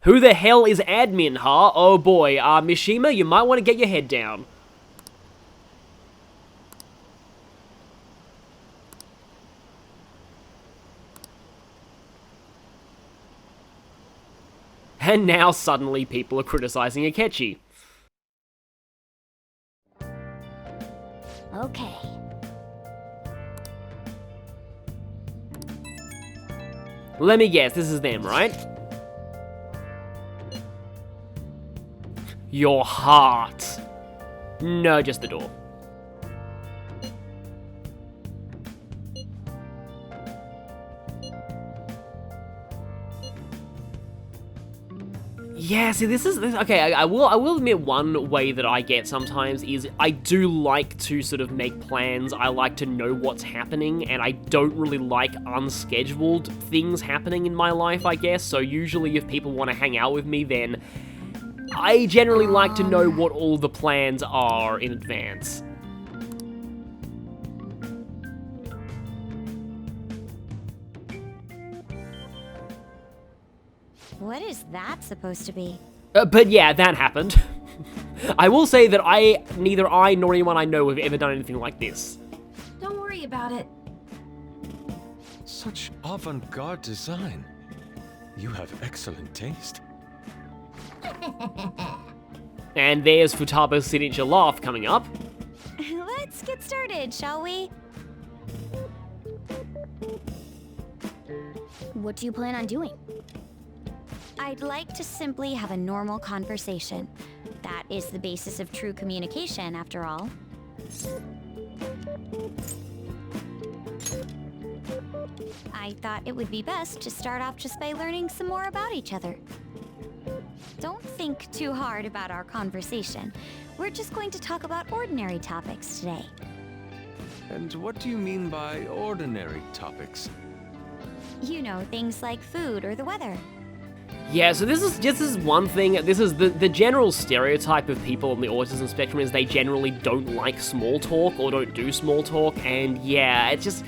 Who the hell is admin, huh? Oh boy, Mishima, you might want to get your head down. And now suddenly people are criticizing Akechi. Okay. Let me guess, this is them, right? Your heart. No, just the door. Yeah, see, this is okay. I will admit one way that I get sometimes is I do like to sort of make plans. I like to know what's happening, and I don't really like unscheduled things happening in my life, I guess. So usually, if people want to hang out with me, then I generally like to know what all the plans are in advance. What is that supposed to be? But yeah, that happened. I will say that neither I nor anyone I know have ever done anything like this. Don't worry about it. Such avant-garde design. You have excellent taste. And there's Futaba's signature laugh coming up. Let's get started, shall we? What do you plan on doing? I'd like to simply have a normal conversation. That is the basis of true communication, after all. I thought it would be best to start off just by learning some more about each other. Don't think too hard about our conversation. We're just going to talk about ordinary topics today. And what do you mean by ordinary topics? You know, things like food or the weather. Yeah, so this is one thing. This is the general stereotype of people on the autism spectrum is they generally don't like small talk or don't do small talk, and yeah, it's just,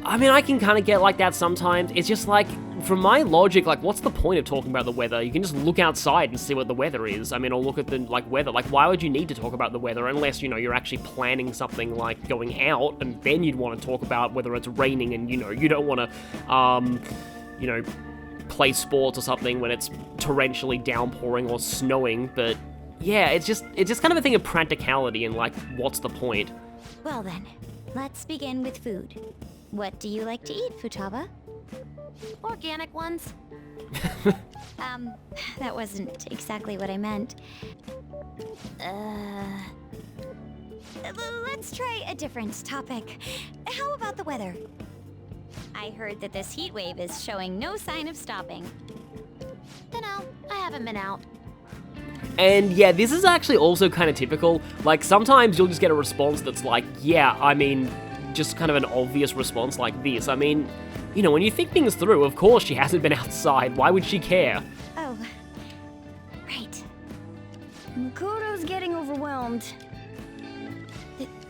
I mean, I can kind of get like that sometimes. It's just like, from my logic, like, what's the point of talking about the weather? You can just look outside and see what the weather is. I mean, or look at the, like, weather. Like, why would you need to talk about the weather unless, you know, you're actually planning something like going out, and then you'd want to talk about whether it's raining and, you know, you don't want to, you know, play sports or something when it's torrentially downpouring or snowing, but yeah, it's just kind of a thing of practicality and like, what's the point? Well then, let's begin with food. What do you like to eat, Futaba? Organic ones. That wasn't exactly what I meant. Let's try a different topic. How about the weather? I heard that this heat wave is showing no sign of stopping. Dunno, I haven't been out. And yeah, this is actually also kind of typical. Like, sometimes you'll just get a response that's like, yeah, I mean, just kind of an obvious response like this. I mean, you know, when you think things through, of course she hasn't been outside. Why would she care? Oh, right. Makoto's getting overwhelmed.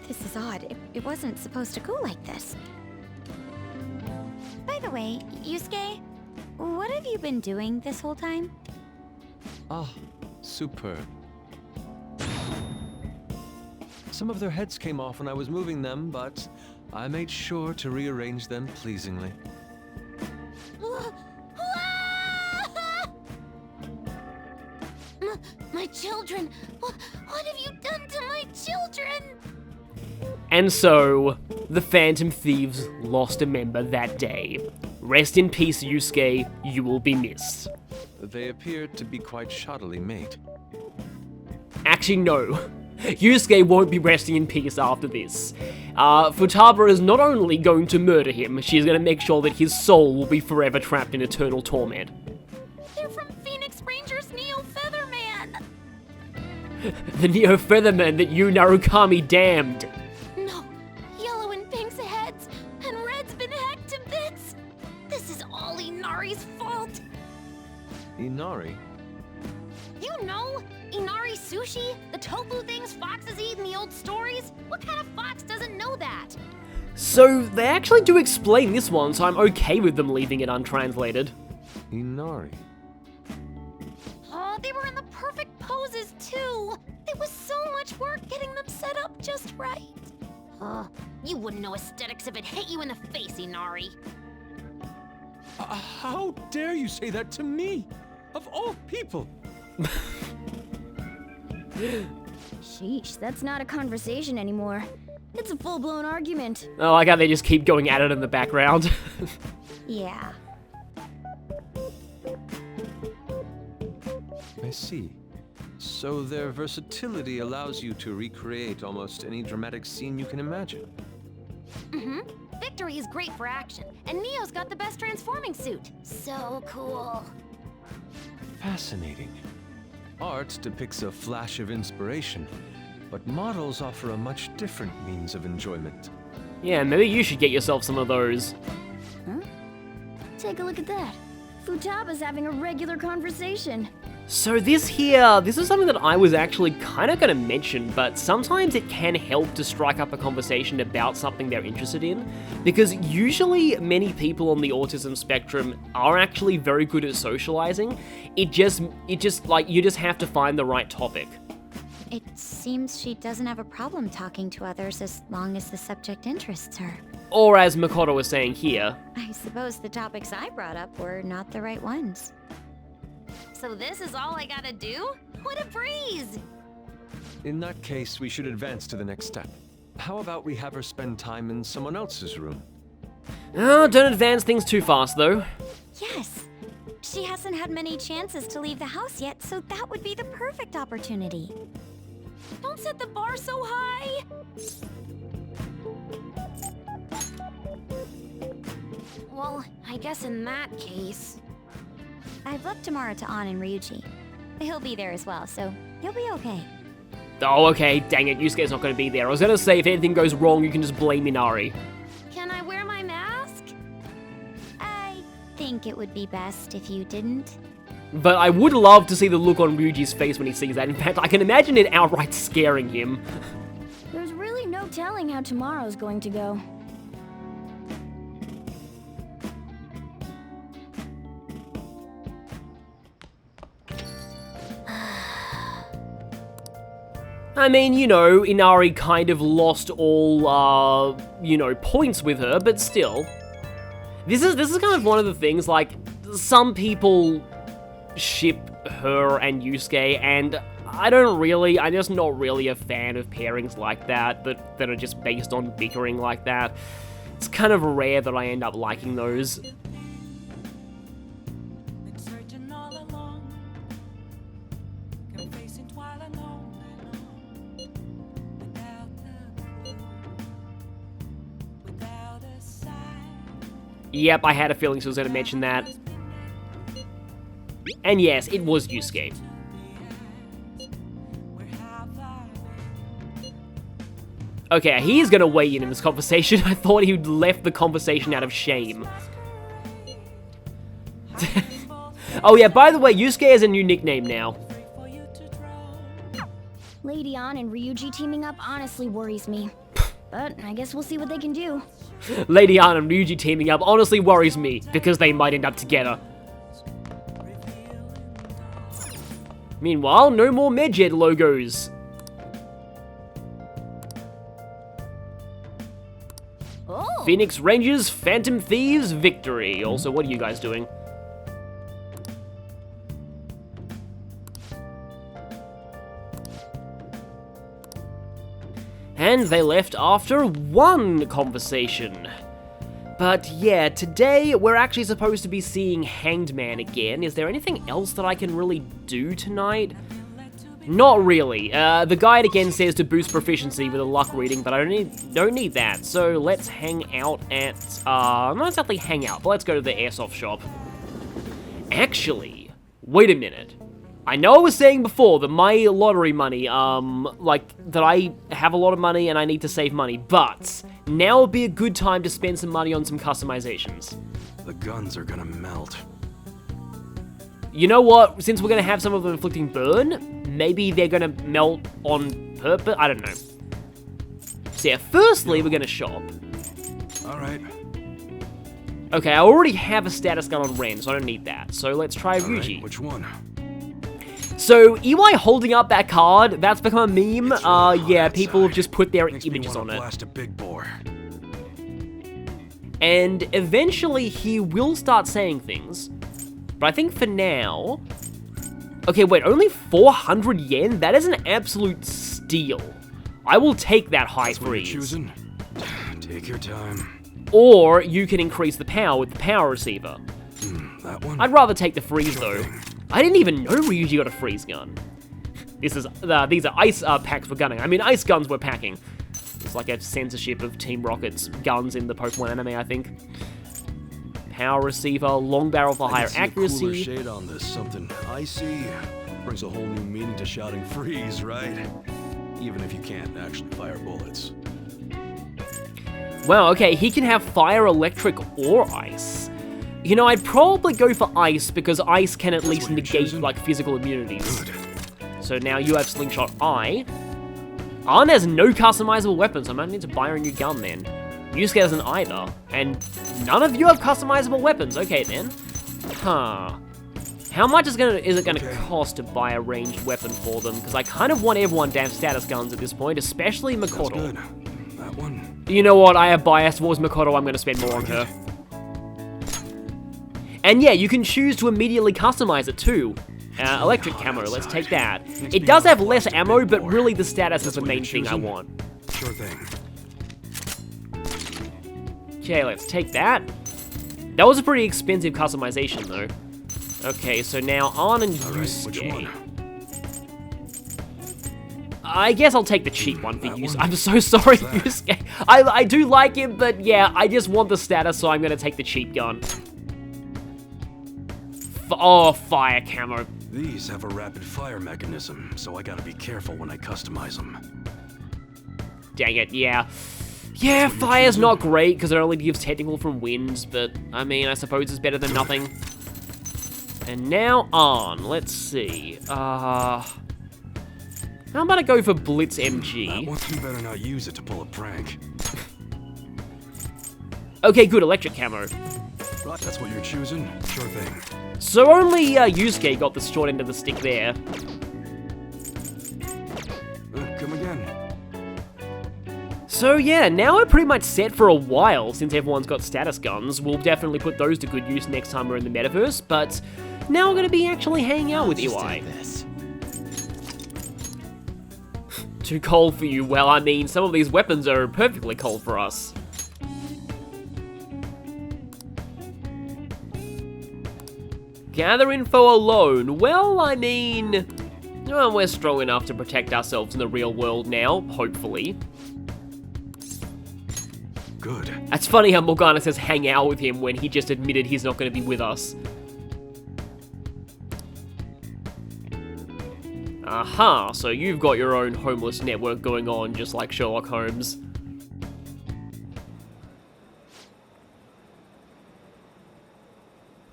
This is odd. It wasn't supposed to go like this. By the way, Yusuke, what have you been doing this whole time? Ah, superb. Some of their heads came off when I was moving them, but I made sure to rearrange them pleasingly. My children! What have you done to my children? And so, the Phantom Thieves lost a member that day. Rest in peace, Yusuke, you will be missed. They appeared to be quite shoddily made. Actually, no. Yusuke won't be resting in peace after this. Futaba is not only going to murder him, she's going to make sure that his soul will be forever trapped in eternal torment. They're from Phoenix Rangers Neo Featherman! The Neo Featherman that you Narukami damned. No, Yellow and Pink's heads, and Red's been hacked to bits! This is all Inari's fault! Inari? You know, Inari sushi? The tofu things foxes eat in the old stories? What kind of fox doesn't know that? So, they actually do explain this one, so I'm okay with them leaving it untranslated. Inari. thought they were in the perfect poses, too. It was so much work getting them set up just right. You wouldn't know aesthetics if it hit you in the face, Inari. How dare you say that to me? Of all people! Sheesh, that's not a conversation anymore. It's a full-blown argument. Oh, I got they just keep going at it in the background. Yeah. I see. So their versatility allows you to recreate almost any dramatic scene you can imagine. Mm-hmm. Victory is great for action, and Neo's got the best transforming suit. So cool. Fascinating. Art depicts a flash of inspiration, but models offer a much different means of enjoyment. Yeah, maybe you should get yourself some of those. Huh? Take a look at that. Futaba's having a regular conversation. So this is something that I was actually kind of going to mention, but sometimes it can help to strike up a conversation about something they're interested in, because usually many people on the autism spectrum are actually very good at socializing. It just like, you just have to find the right topic. It seems she doesn't have a problem talking to others as long as the subject interests her. Or as Makoto was saying here. I suppose the topics I brought up were not the right ones. So this is all I gotta do? What a breeze! In that case, we should advance to the next step. How about we have her spend time in someone else's room? Oh, don't advance things too fast, though. Yes. She hasn't had many chances to leave the house yet, so that would be the perfect opportunity. Don't set the bar so high! Well, I guess in that case... I've left tomorrow to An and Ryuji. He'll be there as well, so you'll be okay. Oh, okay, dang it, Yusuke's not going to be there. I was going to say, if anything goes wrong, you can just blame Inari. Can I wear my mask? I think it would be best if you didn't. But I would love to see the look on Ryuji's face when he sees that. In fact, I can imagine it outright scaring him. There's really no telling how tomorrow's going to go. I mean, you know, Inari kind of lost all, points with her, but still. This is kind of one of the things, like, some people ship her and Yusuke, and I'm just not really a fan of pairings like that are just based on bickering like that. It's kind of rare that I end up liking those. Yep, I had a feeling she was going to mention that. And yes, it was Yusuke. Okay, he's going to weigh in this conversation. I thought he'd left the conversation out of shame. Oh yeah, by the way, Yusuke has a new nickname now. Lady An and Ryuji teaming up honestly worries me. But I guess we'll see what they can do. Lady An and Ryuji teaming up honestly worries me, because they might end up together. Meanwhile, no more Medjed logos. Oh! Phoenix Rangers, Phantom Thieves, victory. Also, what are you guys doing? And they left after one conversation. But yeah, today we're actually supposed to be seeing Hanged Man again. Is there anything else that I can really do tonight? Not really. The guide again says to boost proficiency with a luck reading, but I don't need that. So let's hang out at, not exactly hang out, but let's go to the airsoft shop. Actually, wait a minute. I know I was saying before that my lottery money, that I have a lot of money and I need to save money, but now would be a good time to spend some money on some customizations. The guns are gonna melt. You know what? Since we're gonna have some of them inflicting burn, maybe they're gonna melt on purpose? I don't know. So yeah, firstly, we're gonna shop. Alright. Okay, I already have a status gun on Ren, so I don't need that. So let's try Alright, Ryuji. which one? So, EY holding up that card, that's become a meme. Yeah, people have just put their images on it. Blast a big bore. And eventually he will start saying things. But I think for now... Okay, wait, only 400 yen? That is an absolute steal. I will take that high That's what you're freeze. choosing? Take your time. Or you can increase the power with the power receiver. That one? I'd rather take the freeze Sure though. thing. I didn't even know Ryuji got a freeze gun. These are ice packs we're gunning. I mean, ice guns we're packing. It's like a censorship of Team Rocket's guns in the Pokemon anime, I think. Power receiver, long barrel for higher I can see a cooler accuracy. shade on this. Something icy. Brings a whole new meaning to shouting freeze, right? Even if you can't actually fire bullets. Wow, okay, he can have fire, electric, or ice. You know, I'd probably go for ice because ice can at least what you're negate choosing? like physical immunities. Good. So now you have Slingshot I. Arn has no customizable weapons, so I might need to buy her a new gun then. Yusuke doesn't either, and none of you have customizable weapons. Okay then. Huh. How much is it gonna cost to buy a ranged weapon for them? Because I kind of want everyone to have status guns at this point, especially Sounds Makoto. good. That one. You know what? I have bias towards Makoto. I'm gonna spend more on her. And yeah, you can choose to immediately customize it too. Electric camo, let's take that. It does have less ammo, but really the status is the main thing I want. Sure thing. Okay, let's take that. That was a pretty expensive customization though. Okay, so now on and All right, which Yusuke. one? I guess I'll take the cheap one for that Yusuke. one? I'm so sorry, What's Yusuke. I do like him, but yeah, I just want the status, so I'm gonna take the cheap gun. Oh, fire camo. These have a rapid fire mechanism, so I gotta be careful when I customize them. Dang it, yeah. Yeah, fire's not great because it only gives technical from winds, but I mean, I suppose it's better than nothing. And now on, let's see. How about I go for Blitz That MG? one, you better not use it to pull a prank. Okay, good, electric camo. Right, that's what you're choosing? Sure thing. So only Yusuke got the short end of the stick there. Come again. So yeah, now we're pretty much set for a while since everyone's got status guns. We'll definitely put those to good use next time we're in the metaverse, but now we're gonna be actually hanging out with EY. Too cold for you? Well, I mean, some of these weapons are perfectly cold for us. Gather info alone. Well, I mean, well, we're strong enough to protect ourselves in the real world now, hopefully. Good. That's funny how Morgana says hang out with him when he just admitted he's not going to be with us. Aha, so you've got your own homeless network going on, just like Sherlock Holmes.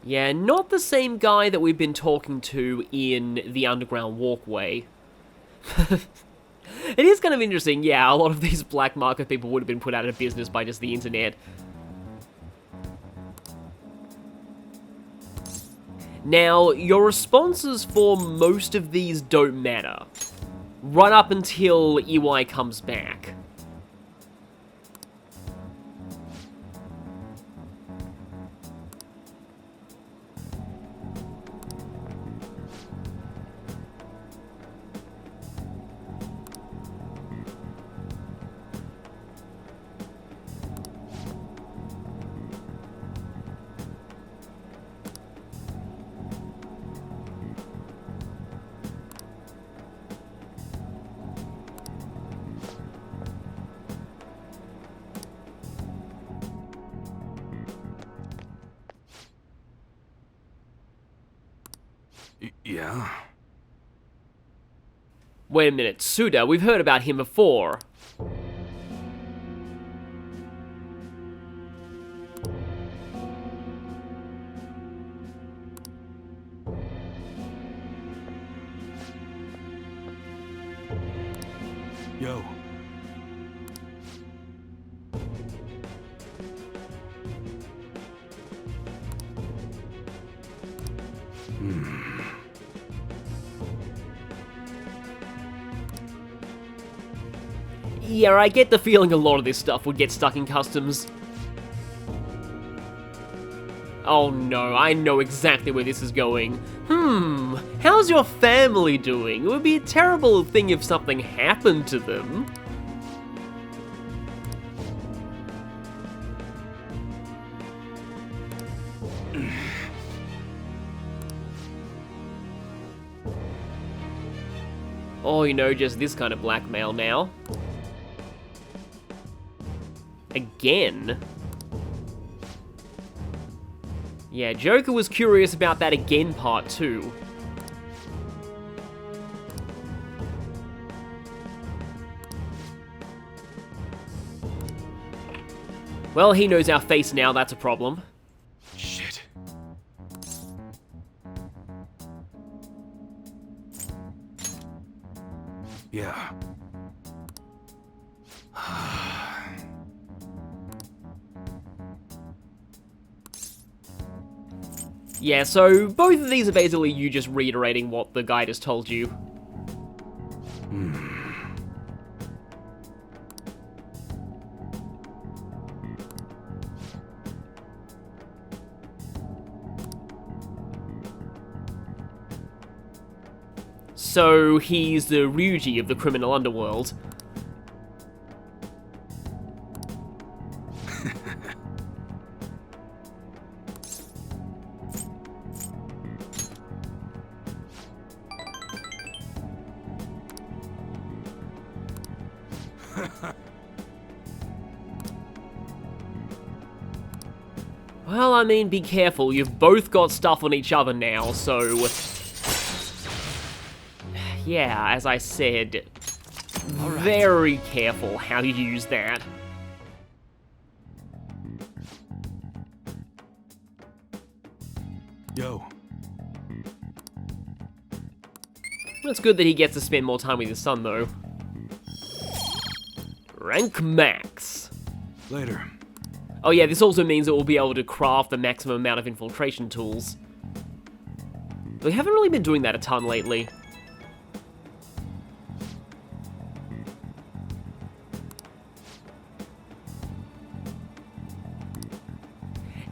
Yeah, not the same guy that we've been talking to in the underground walkway. It is kind of interesting, yeah, a lot of these black market people would have been put out of business by just the internet. Now, your responses for most of these don't matter. Right up until EY comes back. Yeah? Wait a minute, Suda, we've heard about him before. Yo. Yeah, I get the feeling a lot of this stuff would get stuck in customs. Oh no, I know exactly where this is going. How's your family doing? It would be a terrible thing if something happened to them. Or, you know, just this kind of blackmail now. Again. Yeah, Joker was curious about that again part 2. Well, he knows our face now, that's a problem. Shit. Yeah. Yeah, so both of these are basically you just reiterating what the guy just told you. So he's the Ryuji of the criminal underworld. Well, I mean, be careful. You've both got stuff on each other now, so... Yeah, as I said, very careful how you use that. Yo. It's good that he gets to spend more time with his son, though. Rank max. Later. Oh yeah, this also means that we'll be able to craft the maximum amount of infiltration tools. We haven't really been doing that a ton lately.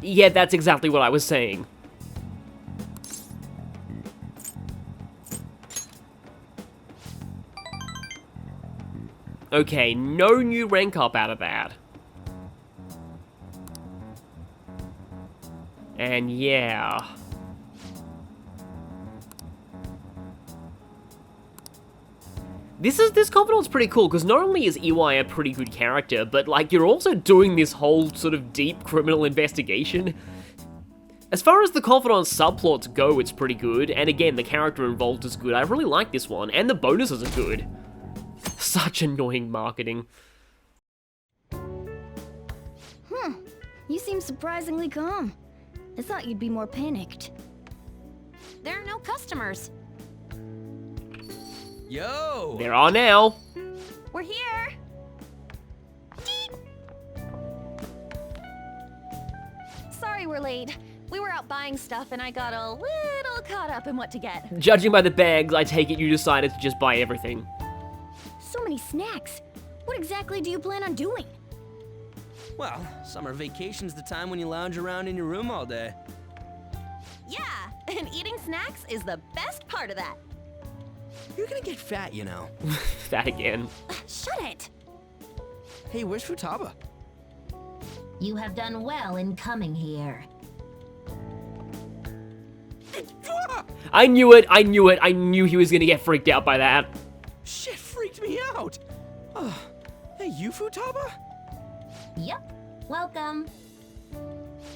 Yeah, that's exactly what I was saying. Okay, no new rank up out of that. And yeah. This Confidant's pretty cool, because not only is EY a pretty good character, but like you're also doing this whole sort of deep criminal investigation. As far as the Confidant subplots go, it's pretty good, and again, the character involved is good. I really like this one, and the bonuses are good. Such annoying marketing. You seem surprisingly calm. I thought you'd be more panicked. There are no customers. Yo! There are now. We're here. Sorry we're late. We were out buying stuff and I got a little caught up in what to get. Judging by the bags, I take it you decided to just buy everything. So many snacks. What exactly do you plan on doing? Well, summer vacation's the time when you lounge around in your room all day. Yeah, and eating snacks is the best part of that. You're gonna get fat, you know. That again. Shut it. Hey, where's Futaba? You have done well in coming here. I knew it, I knew it, I knew he was gonna get freaked out by that. Shit freaked me out. Hey, you Futaba? Yep, welcome.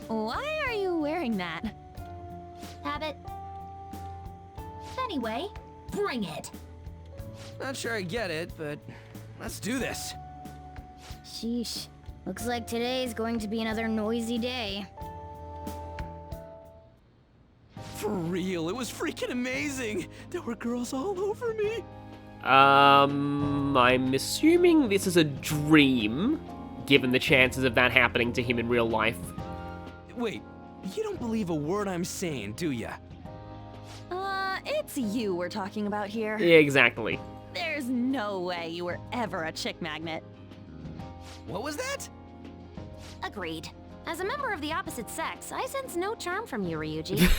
Why are you wearing that? Habit. Anyway, bring it. Not sure I get it, but let's do this. Sheesh. Looks like today's going to be another noisy day. For real, it was freaking amazing. There were girls all over me. I'm assuming this is a dream, given the chances of that happening to him in real life. Wait, you don't believe a word I'm saying, do ya? It's you we're talking about here. Yeah, exactly. There's no way you were ever a chick magnet. What was that? Agreed. As a member of the opposite sex, I sense no charm from you, Ryuji.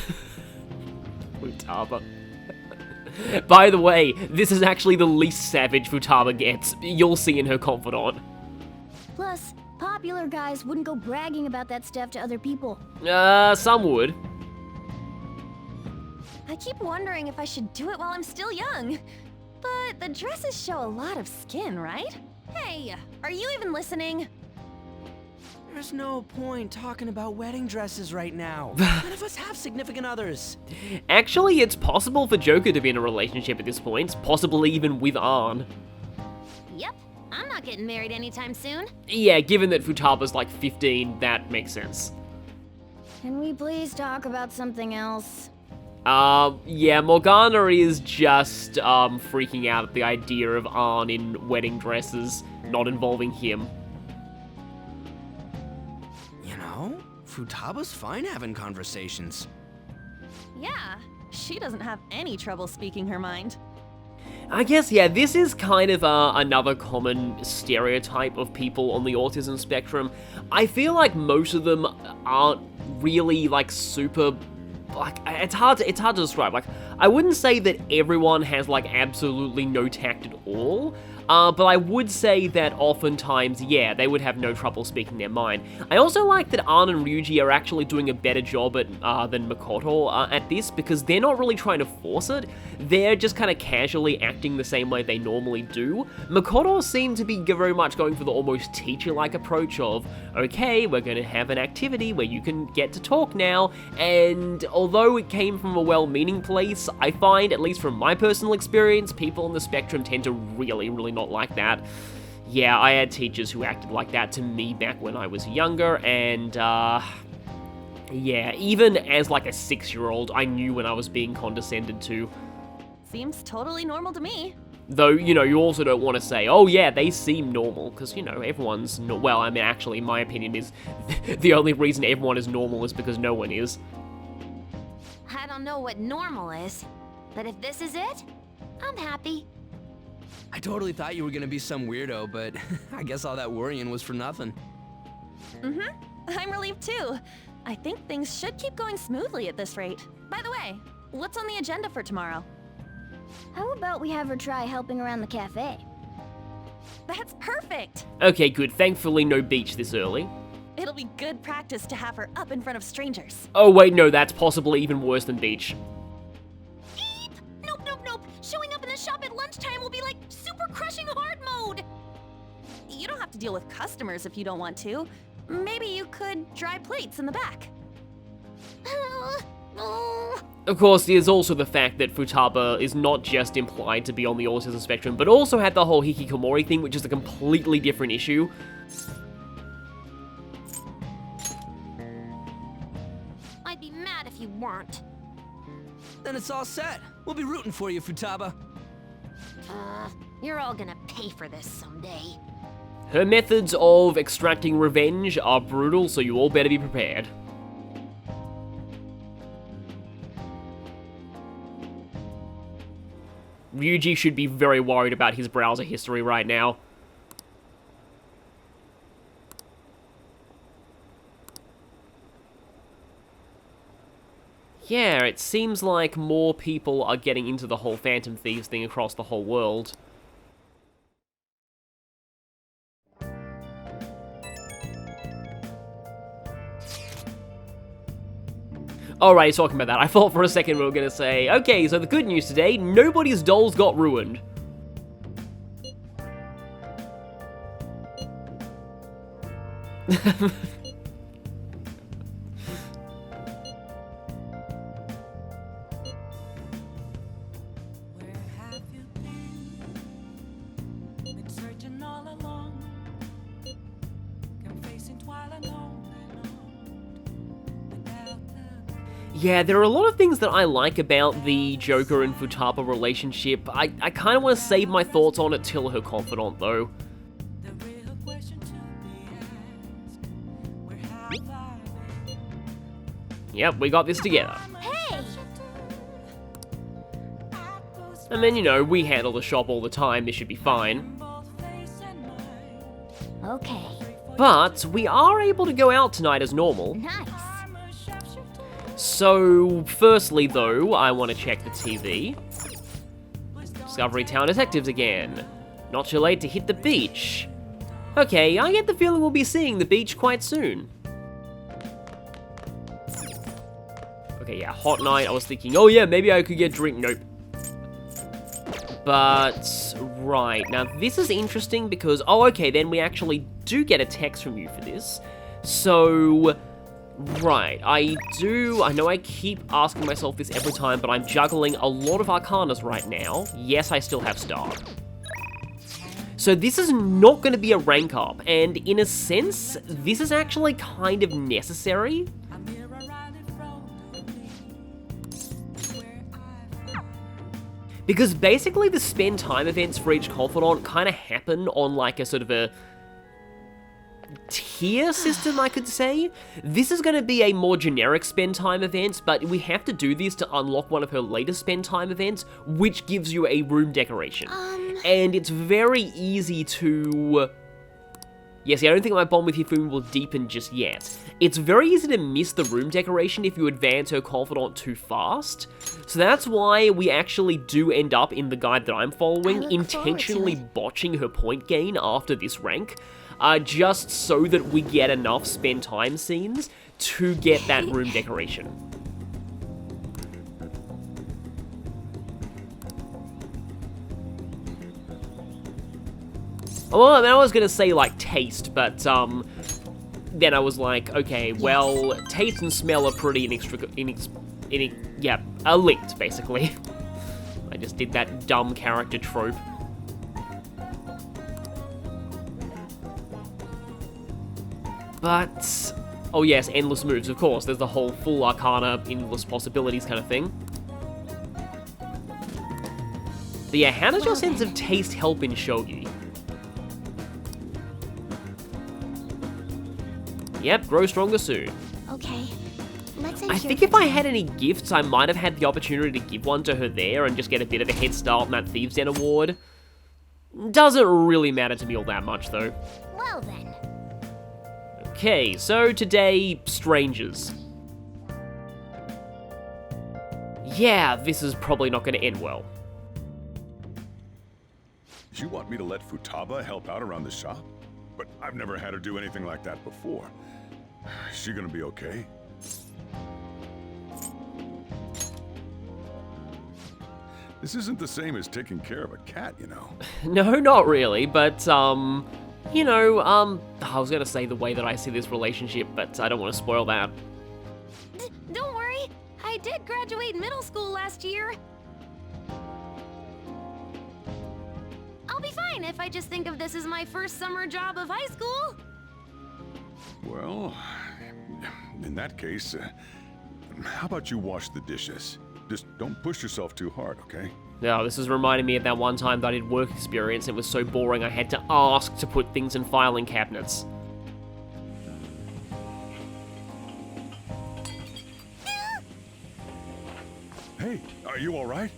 Futaba. By the way, this is actually the least savage Futaba gets. You'll see in her Confidant. Plus, popular guys wouldn't go bragging about that stuff to other people. Some would. I keep wondering if I should do it while I'm still young. But the dresses show a lot of skin, right? Hey, are you even listening? There's no point talking about wedding dresses right now. None of us have significant others. Actually, it's possible for Joker to be in a relationship at this point, possibly even with Arn. Yep, I'm not getting married anytime soon. Yeah, given that Futaba's like 15, that makes sense. Can we please talk about something else? Yeah, Morgana is just, freaking out at the idea of Arn in wedding dresses, not involving him. You know, Futaba's fine having conversations. Yeah, she doesn't have any trouble speaking her mind. I guess, yeah, this is kind of another common stereotype of people on the autism spectrum. I feel like most of them aren't really, like, super... Like, it's hard to describe. Like, I wouldn't say that everyone has, like, absolutely no tact at all, but I would say that oftentimes, yeah, they would have no trouble speaking their mind. I also like that Arn and Ryuji are actually doing a better job at than Makoto at this, because they're not really trying to force it. They're just kind of casually acting the same way they normally do. Makoto seemed to be very much going for the almost teacher-like approach of, okay, we're going to have an activity where you can get to talk now, and although it came from a well-meaning place, I find, at least from my personal experience, people on the spectrum tend to really not like that. Yeah, I had teachers who acted like that to me back when I was younger, and, yeah, even as like a 6-year-old, I knew when I was being condescended to. Seems totally normal to me. Though, you know, you also don't want to say, oh yeah, they seem normal, because, you know, everyone's, well, I mean, actually, my opinion is, the only reason everyone is normal is because no one is. I don't know what normal is, but if this is it, I'm happy. I totally thought you were gonna be some weirdo, but I guess all that worrying was for nothing. I'm relieved too. I think things should keep going smoothly at this rate. By the way, what's on the agenda for tomorrow? How about we have her try helping around the cafe? That's perfect! Okay, good. Thankfully, no beach this early. It'll be good practice to have her up in front of strangers. Oh wait, no, that's possibly even worse than beach. Eep! Nope. Showing up in the shop at lunchtime will be like super crushing hard mode. You don't have to deal with customers if you don't want to. Maybe you could dry plates in the back. Of course, there's also the fact that Futaba is not just implied to be on the autism spectrum, but also had the whole hikikomori thing, which is a completely different issue. I'd be mad if you weren't. Then it's all set. We'll be rooting for you, Futaba. You're all gonna pay for this someday. Her methods of extracting revenge are brutal, so you all better be prepared. Ryuji should be very worried about his browser history right now. Yeah, it seems like more people are getting into the whole Phantom Thieves thing across the whole world. Alright, talking about that, I thought for a second we were gonna say, okay, so the good news today, nobody's dolls got ruined. Yeah, there are a lot of things that I like about the Joker and Futaba relationship. I kind of want to save my thoughts on it till her Confidant, though. Yep, we got this together. Hey! And then, you know, we handle the shop all the time, this should be fine. Okay, But we are able to go out tonight as normal. Nice. So, firstly though, I want to check the TV. Discovery Town Detectives again. Not too late to hit the beach. Okay, I get the feeling we'll be seeing the beach quite soon. Okay, yeah, hot night. I was thinking, oh yeah, maybe I could get a drink. Nope. But, right, now this is interesting because, oh okay, then we actually do get a text from you for this. So, right, I know I keep asking myself this every time, but I'm juggling a lot of Arcanas right now. Yes, I still have Star. So this is not going to be a rank up, and in a sense, this is actually kind of necessary. Because basically the spend time events for each Confidant kind of happen on like a sort of a tier system, I could say. This is going to be a more generic spend time event, but we have to do this to unlock one of her later spend time events, which gives you a room decoration. And it's very easy to... Yeah, see, I don't think my bond with Hierophant will deepen just yet. It's very easy to miss the room decoration if you advance her Confidant too fast. So that's why we actually do end up, in the guide that I'm following, intentionally botching her point gain after this rank, just so that we get enough spend time scenes to get that room decoration. Well, I mean, I was gonna say, like, taste, but, then I was like, okay, well, taste and smell are pretty are linked, basically. I just did that dumb character trope. But, oh yes, endless moves, of course. There's the whole full Arcana, endless possibilities kind of thing. But yeah, how does your sense of taste help in Shogi? Yep, grow stronger soon. Okay, let's I think if I had any gifts, I might have had the opportunity to give one to her there and just get a bit of a head start on that Thieves' Den award. Doesn't really matter to me all that much, though. Well then. Okay, so today, strangers. Yeah, this is probably not going to end well. You want me to let Futaba help out around the shop? But I've never had her do anything like that before. Is she gonna be okay? This isn't the same as taking care of a cat, you know. No, not really, but, you know, I was gonna say the way that I see this relationship, but I don't want to spoil that. Don't worry, I did graduate middle school last year. I'll be fine if I just think of this as my first summer job of high school. Well, in that case, how about you wash the dishes? Just don't push yourself too hard, okay? No, this is reminding me of that one time that I did work experience. It was so boring I had to ask to put things in filing cabinets. Hey, are you all right?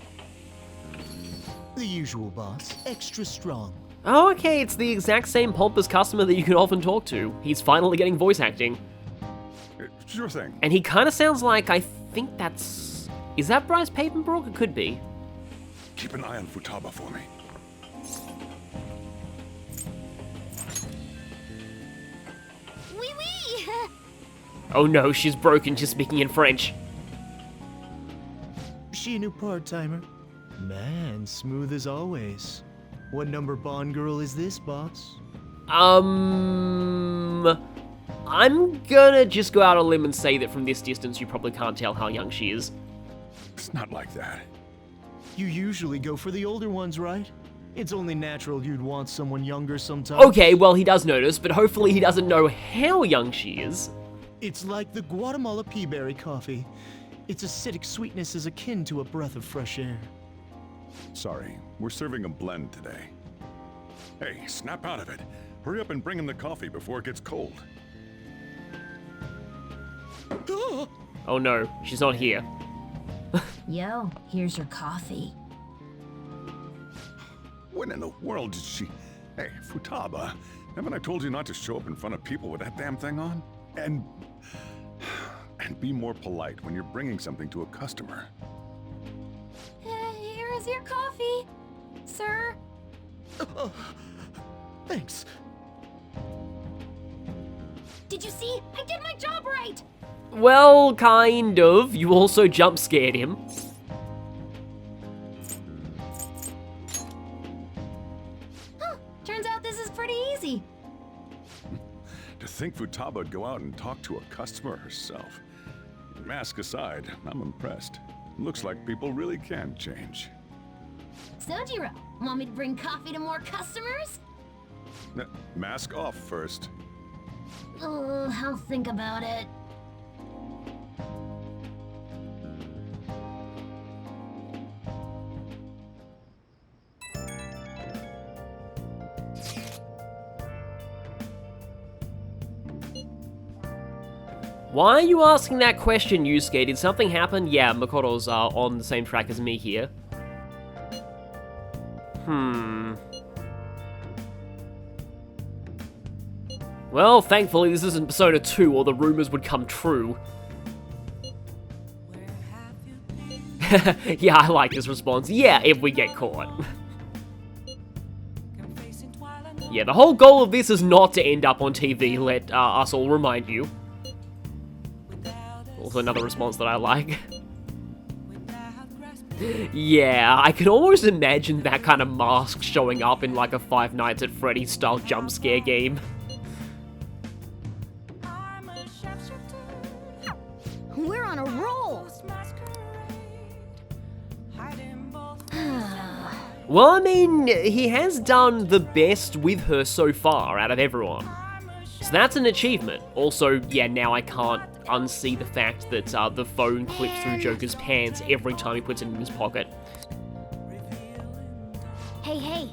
The usual, boss. Extra strong. Oh, okay, it's the exact same pompous customer that you can often talk to. He's finally getting voice acting. Sure thing. And he kind of sounds like, I think that's... Is that Bryce Papenbrook? It could be. Keep an eye on Futaba for me. Wee wee! Oh no, she's broken just speaking in French. She a new part-timer? Man, smooth as always. What number Bond girl is this, boss? I'm gonna just go out on a limb and say that from this distance you probably can't tell how young she is. It's not like that. You usually go for the older ones, right? It's only natural you'd want someone younger sometimes. Okay, well he does notice, but hopefully he doesn't know how young she is. It's like the Guatemala peaberry coffee. Its acidic sweetness is akin to a breath of fresh air. Sorry, we're serving a blend today. Hey, snap out of it. Hurry up and bring him the coffee before it gets cold. Oh no, she's not here. Yo, here's your coffee. When in the world did she... Hey, Futaba, Haven't I told you not to show up in front of people with that damn thing on? And be more polite when you're bringing something to a customer. Here is your coffee, sir. Oh, thanks. Did you see? I did my job right. Well, kind of. You also jump scared him. Huh, turns out this is pretty easy. To think Futaba would go out and talk to a customer herself. Mask aside, I'm impressed. Looks like people really can change. Sojiro, want me to bring coffee to more customers? Mask off first. Oh, I'll think about it. Why are you asking that question, Yusuke? Did something happen? Yeah, Makoto's on the same track as me here. Well, thankfully this isn't Persona 2 or the rumors would come true. Yeah, I like this response. Yeah, if we get caught. Yeah, the whole goal of this is not to end up on TV, let us all remind you. Also another response that I like. Yeah, I can almost imagine that kind of mask showing up in like a Five Nights at Freddy's style jump scare game. We're on a roll. Well, I mean, he has done the best with her so far out of everyone. So that's an achievement. Also, yeah, now I can't unsee the fact that the phone clips through Joker's pants every time he puts it in his pocket. Hey.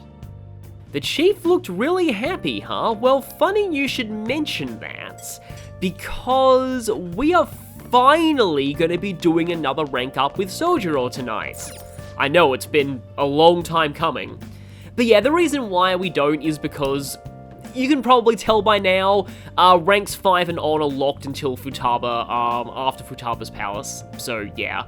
The chief looked really happy, huh? Well, funny you should mention that, because we are finally going to be doing another rank up with Sojiro tonight. I know, it's been a long time coming. But yeah, the reason why we don't is because you can probably tell by now, ranks 5 and on are locked until Futaba, after Futaba's palace. So, yeah.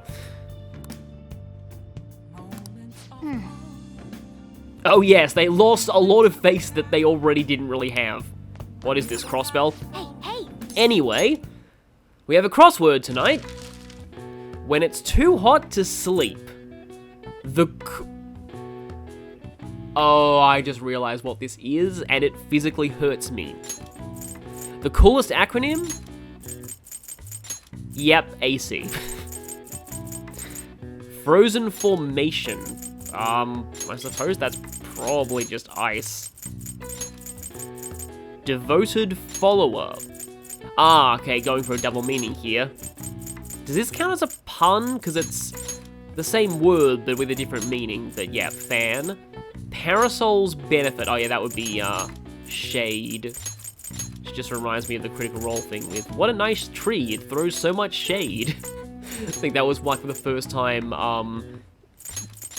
Oh yes, they lost a lot of face that they already didn't really have. What is this, crossbell? Hey. Anyway, we have a crossword tonight. When it's too hot to sleep, Oh, I just realized what this is, and it physically hurts me. The coolest acronym? Yep, AC. Frozen formation. I suppose that's probably just ice. Devoted follower. Ah, okay, going for a double meaning here. Does this count as a pun? Because it's the same word, but with a different meaning. But yeah, fan. Parasol's benefit. Oh yeah, that would be, shade. Which just reminds me of the Critical Role thing with, what a nice tree, it throws so much shade. I think that was like the first time,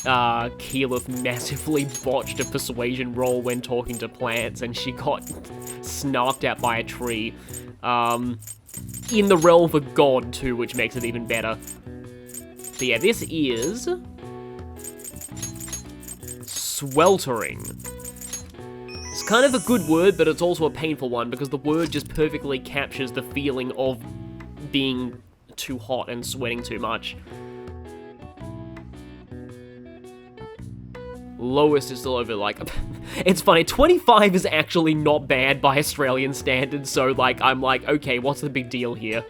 Keyleth massively botched a persuasion roll when talking to plants, and she got snarked at by a tree. In the realm of a god, too, which makes it even better. But yeah, this is sweltering. It's kind of a good word, but it's also a painful one, because the word just perfectly captures the feeling of being too hot and sweating too much. Lowest is still over, like, it's funny, 25 is actually not bad by Australian standards, so, like, I'm like, okay, what's the big deal here?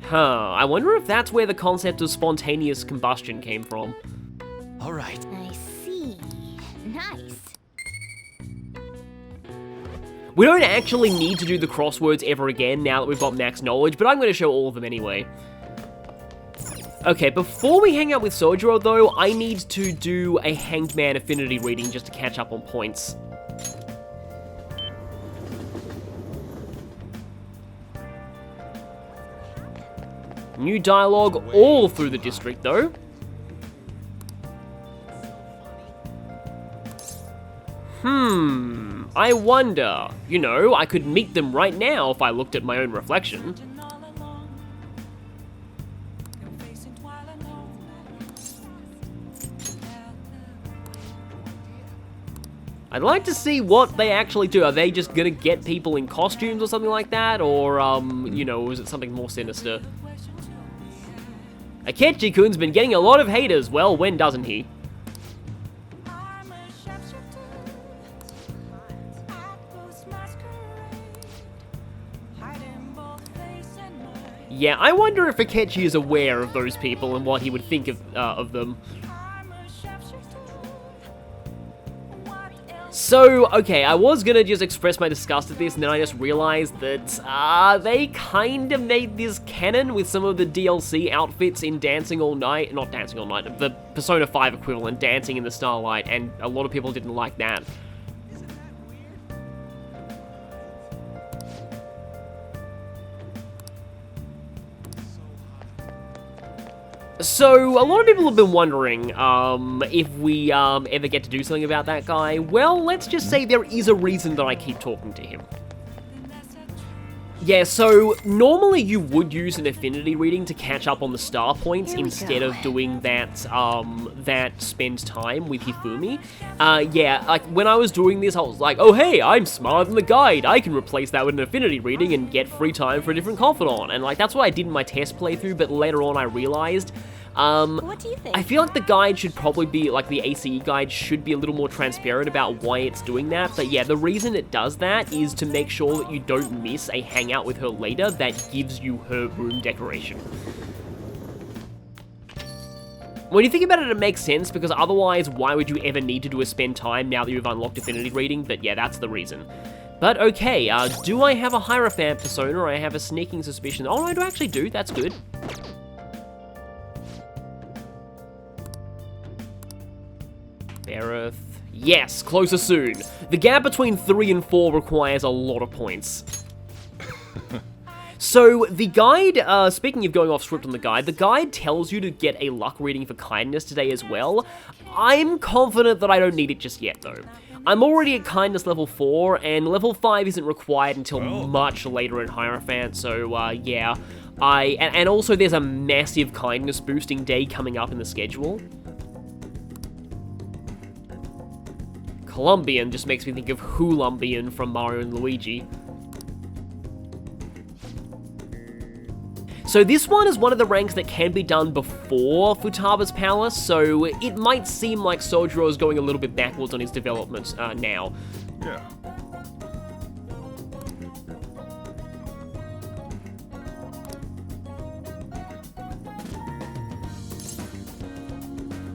Huh, I wonder if that's where the concept of spontaneous combustion came from. All right. I see. Nice. We don't actually need to do the crosswords ever again now that we've got max knowledge, but I'm going to show all of them anyway. Okay, before we hang out with Sojiro though, I need to do a Hanged Man affinity reading just to catch up on points. New dialogue all through the district though. I wonder. You know, I could meet them right now if I looked at my own reflection. I'd like to see what they actually do. Are they just gonna get people in costumes or something like that? Or, you know, is it something more sinister? Akechi-kun's been getting a lot of haters. Well, when doesn't he? Yeah, I wonder if Akechi is aware of those people and what he would think of them. So, okay, I was gonna just express my disgust at this, and then I just realized that, they kind of made this canon with some of the DLC outfits in Dancing All Night, not Dancing All Night, the Persona 5 equivalent, Dancing in the Starlight, and a lot of people didn't like that. So, a lot of people have been wondering, if we, ever get to do something about that guy. Well, let's just say there is a reason that I keep talking to him. Yeah, so, normally you would use an affinity reading to catch up on the star points instead of doing that, that spend time with Hifumi. Yeah, like, when I was doing this, I was like, oh hey, I'm smarter than the guide, I can replace that with an affinity reading and get free time for a different confidant, and like, that's what I did in my test playthrough, but later on I realized, What do you think? I feel like the guide should probably be, like the ACE guide should be a little more transparent about why it's doing that, but yeah, the reason it does that is to make sure that you don't miss a hangout with her later that gives you her room decoration. When you think about it, it makes sense, because otherwise, why would you ever need to do a spend time now that you've unlocked Affinity Reading? But yeah, that's the reason. But okay, do I have a Hierophant persona, or I have a sneaking suspicion? Oh, I do actually do, that's good. Bereth. Yes, closer soon. The gap between 3 and 4 requires a lot of points. So, the guide, speaking of going off script on the guide tells you to get a luck reading for kindness today as well. I'm confident that I don't need it just yet, though. I'm already at kindness level 4, and level 5 isn't required until much later in Hierophant, so, yeah. And also there's a massive kindness boosting day coming up in the schedule. Colombian just makes me think of Hoolumbian from Mario and Luigi. So this one is one of the ranks that can be done before Futaba's Palace, so it might seem like Sojiro is going a little bit backwards on his development now. Yeah.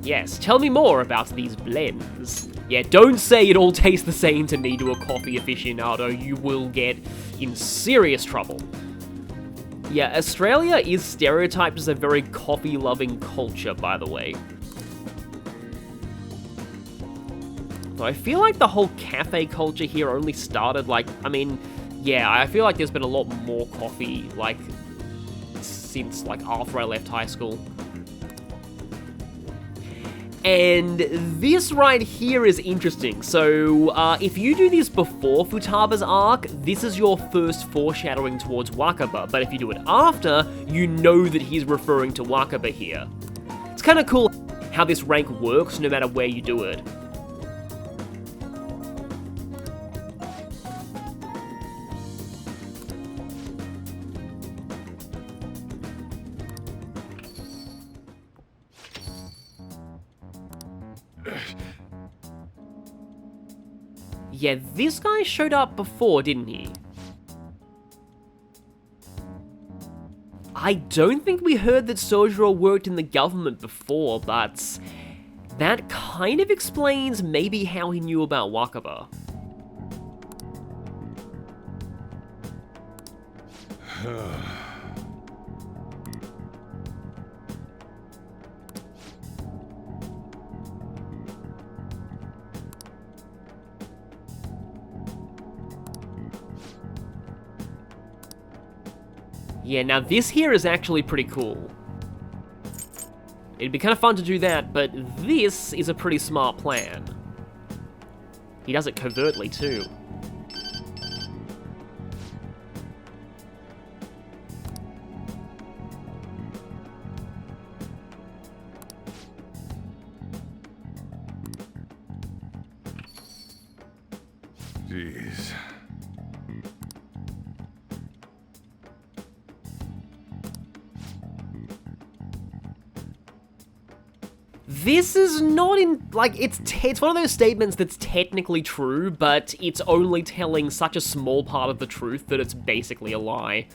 Yes, tell me more about these blends. Yeah, don't say it all tastes the same to me to a coffee aficionado, you will get in serious trouble. Yeah, Australia is stereotyped as a very coffee-loving culture, by the way. So I feel like the whole cafe culture here only started, like, I mean, yeah, I feel like there's been a lot more coffee, like, since, like, after I left high school. And this right here is interesting. So, if you do this before Futaba's arc, this is your first foreshadowing towards Wakaba, but if you do it after, you know that he's referring to Wakaba here. It's kind of cool how this rank works no matter where you do it. Yeah, this guy showed up before, didn't he? I don't think we heard that Sojiro worked in the government before, but that kind of explains maybe how he knew about Wakaba. Yeah, now this here is actually pretty cool. It'd be kind of fun to do that, but this is a pretty smart plan. He does it covertly, too. Jeez. This is not in, like, it's one of those statements that's technically true, but it's only telling such a small part of the truth that it's basically a lie.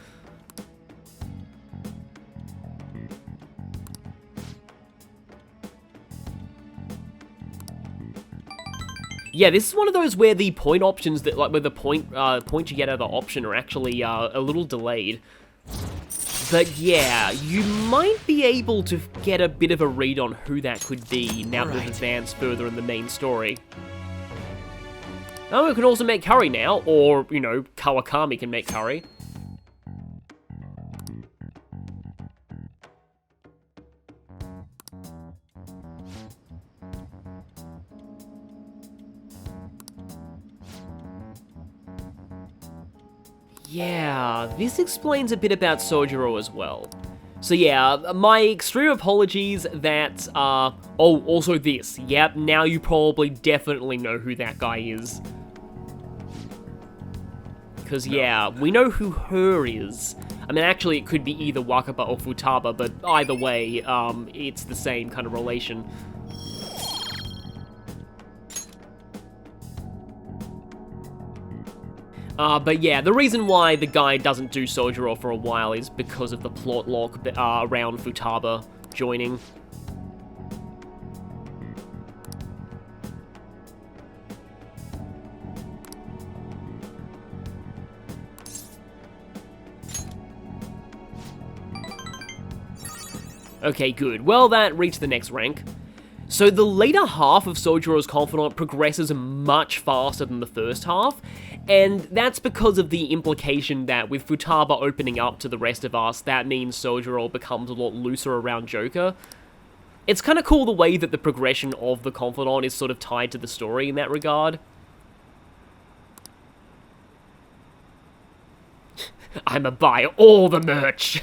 Yeah, this is one of those where the point options that, like, where the point you get out of the option are actually a little delayed. But yeah, you might be able to get a bit of a read on who that could be now that we've advanced further in the main story. Oh, we can also make curry now, or, you know, Kawakami can make curry. Yeah, this explains a bit about Sojiro as well. So yeah, my extreme apologies that, oh, also this. Yep, now you probably definitely know who that guy is. Because yeah, we know who her is. I mean, actually, it could be either Wakaba or Futaba, but either way, it's the same kind of relation. But yeah, the reason why the guy doesn't do Sojiro for a while is because of the plot lock around Futaba joining. Okay, good. Well, that reached the next rank. So the later half of Sojiro's Confidant progresses much faster than the first half, and that's because of the implication that with Futaba opening up to the rest of us, that means Sojiro becomes a lot looser around Joker. It's kind of cool the way that the progression of the Confidant is sort of tied to the story in that regard. I'ma buy all the merch!